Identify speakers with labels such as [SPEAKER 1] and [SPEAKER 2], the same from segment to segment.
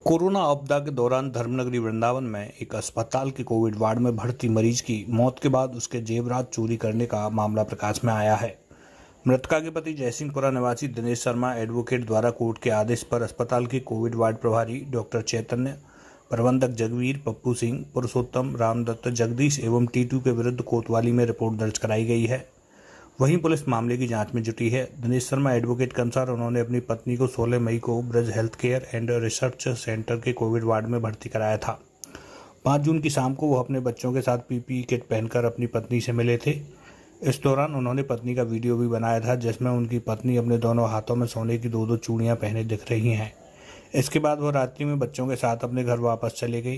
[SPEAKER 1] Corona आपदा के दौरान धर्मनगरी वृंदावन में एक अस्पताल के कोविड वार्ड में भर्ती मरीज की मौत के बाद उसके जेवरात चोरी करने का मामला प्रकाश में आया है। मृतका के पति जयसिंहपुरा निवासी दिनेश शर्मा एडवोकेट द्वारा कोर्ट के आदेश पर अस्पताल के कोविड वार्ड प्रभारी डॉक्टर चैतन्य, प्रबंधक जगवीर, पप्पू सिंह, पुरुषोत्तम, रामदत्त, जगदीश एवं टीटू के विरुद्ध कोतवाली में रिपोर्ट दर्ज कराई गई है। वहीं पुलिस मामले की जांच में जुटी है। दिनेश शर्मा एडवोकेट के अनुसार उन्होंने अपनी पत्नी को 16 मई को Braj health care and research centre के कोविड वार्ड में भर्ती कराया था। 5 जून की शाम को वो अपने बच्चों के साथ पीपीई किट पहनकर अपनी पत्नी से मिले थे। इस दौरान उन्होंने पत्नी का वीडियो भी बनाया था, जिसमें उनकी पत्नी अपने दोनों हाथों में सोने की 2-2 चूड़ियां पहने दिख रही हैं। इसके बाद वो रात्रि में बच्चों के साथ अपने घर वापस चले गई।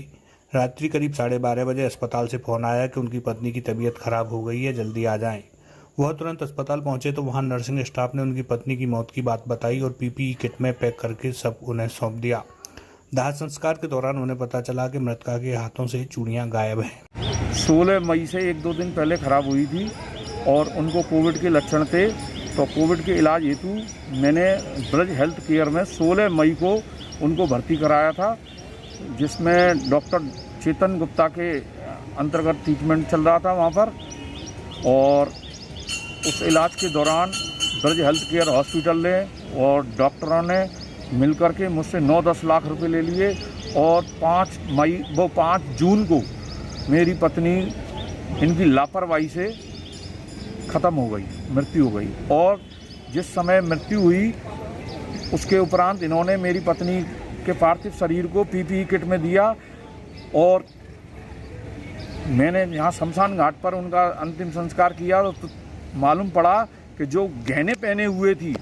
[SPEAKER 1] रात्रि करीब 12:30 बजे अस्पताल से फोन आया कि उनकी पत्नी की तबीयत खराब हो गई है, जल्दी आ जाएं। वह तुरंत अस्पताल पहुंचे तो वहां नर्सिंग स्टाफ ने उनकी पत्नी की मौत की बात बताई और पीपीई किट में पैक करके सब उन्हें सौंप दिया। दाह संस्कार के दौरान उन्हें पता चला कि मृतका के हाथों से चूड़ियां गायब हैं।
[SPEAKER 2] 16 मई से 1-2 दिन पहले खराब हुई थी और उनको कोविड के लक्षण थे, तो कोविड के इलाज हेतु मैंने ब्रज हेल्थ केयर में 16 मई को उनको भर्ती कराया था, जिसमें डॉक्टर चेतन गुप्ता के अंतर्गत ट्रीटमेंट चल रहा था वहाँ पर। और उस इलाज के दौरान ब्रज हेल्थ केयर हॉस्पिटल ने और डॉक्टरों ने मिलकर के मुझसे 9-10 लाख रुपए ले लिए और 5 जून को मेरी पत्नी इनकी लापरवाही से ख़त्म हो गई, मृत्यु हो गई। और जिस समय मृत्यु हुई उसके उपरांत इन्होंने मेरी पत्नी के पार्थिव शरीर को पीपीई किट में दिया और मैंने यहाँ शमशान घाट पर उनका अंतिम संस्कार किया तो मालूम पड़ा कि जो गहने पहने हुए थी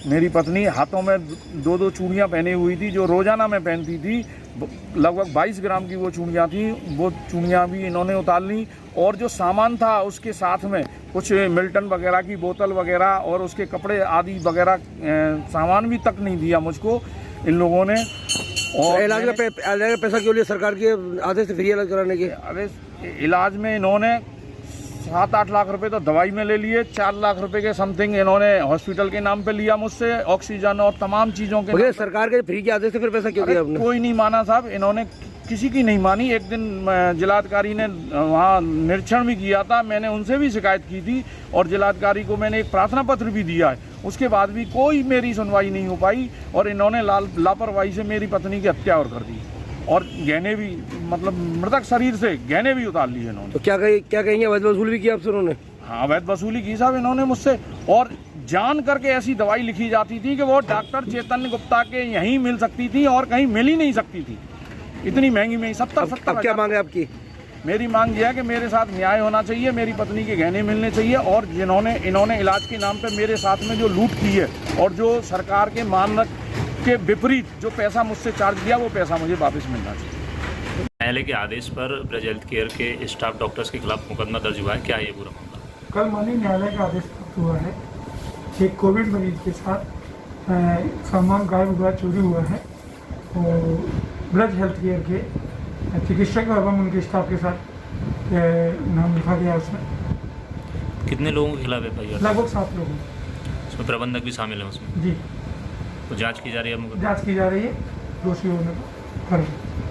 [SPEAKER 2] मेरी पत्नी, हाथों में 2-2 चूड़ियाँ पहनी हुई थी जो रोज़ाना में पहनती थी, लगभग 22 ग्राम की वो चूड़ियाँ थी, वो चूड़ियाँ भी इन्होंने उतार ली। और जो सामान था उसके साथ में कुछ मिल्टन वगैरह की बोतल वगैरह और उसके कपड़े आदि वगैरह सामान भी तक नहीं दिया मुझको इन लोगों ने। और
[SPEAKER 3] इलाज का पैसा क्यों लिया सरकार के आदेश से फ्री इलाज कराने के?
[SPEAKER 2] अरे इलाज में इन्होंने 7-8 लाख रुपए तो दवाई में ले लिए, 4 लाख रुपए के समथिंग इन्होंने हॉस्पिटल के नाम पे लिया मुझसे, ऑक्सीजन और तमाम चीज़ों के।
[SPEAKER 3] सरकार के फ्री के आदेश से फिर पैसा क्यों दिया आपने?
[SPEAKER 2] कोई नहीं माना साहब, इन्होंने किसी की नहीं मानी। एक दिन जिलाधिकारी ने वहाँ निरीक्षण भी किया था, मैंने उनसे भी शिकायत की थी और जिलाधिकारी को मैंने एक प्रार्थना पत्र भी दिया है। उसके बाद भी कोई मेरी सुनवाई नहीं हो पाई और इन्होंने लापरवाही से मेरी पत्नी की हत्या और कर दी और गहने भी, मतलब मृतक शरीर से गहने भी उतार लिए इन्होंने।
[SPEAKER 3] तो क्या कहेंगे, अवैध वसूली भी की आपसे उन्होंने?
[SPEAKER 2] हाँ, अवैध वसूली की साहब इन्होंने मुझसे, और जान करके ऐसी दवाई लिखी जाती थी कि वो डॉक्टर चेतन गुप्ता के यहीं मिल सकती थी और कहीं मिल ही नहीं सकती थी, इतनी महंगी महंगी 70-70।
[SPEAKER 3] अब क्या मांग है आपकी?
[SPEAKER 2] मेरी मांग यह है कि मेरे साथ न्याय होना चाहिए, मेरी पत्नी के गहने मिलने चाहिए और इन्होंने इलाज के नाम पे मेरे साथ में जो लूट की है और जो सरकार के मानक के विपरीत जो पैसा मुझसे चार्ज किया वो पैसा मुझे वापस मिलना चाहिए।
[SPEAKER 4] न्यायालय के आदेश पर ब्रज हेल्थ केयर के स्टाफ डॉक्टर्स के खिलाफ मुकदमा दर्ज हुआ है, क्या ये पूरा मामला?
[SPEAKER 5] कल माननीय न्यायालय का आदेश प्राप्त हुआ है, एक कोविड मरीज के साथ सामान गायब हुआ, चोरी हुआ है और ब्रज हेल्थ केयर के चिकित्सक एवं उनके स्टाफ के साथ नाम लिखा गया उसमें।
[SPEAKER 4] कितने लोगों के खिलाफ एफआईआर?
[SPEAKER 5] लगभग 7 लोगों।
[SPEAKER 4] उसमें प्रबंधक भी शामिल है उसमें?
[SPEAKER 5] जी।
[SPEAKER 4] तो जांच की जा रही है?
[SPEAKER 5] जांच की जा रही है, दोषी होने को करेंगे।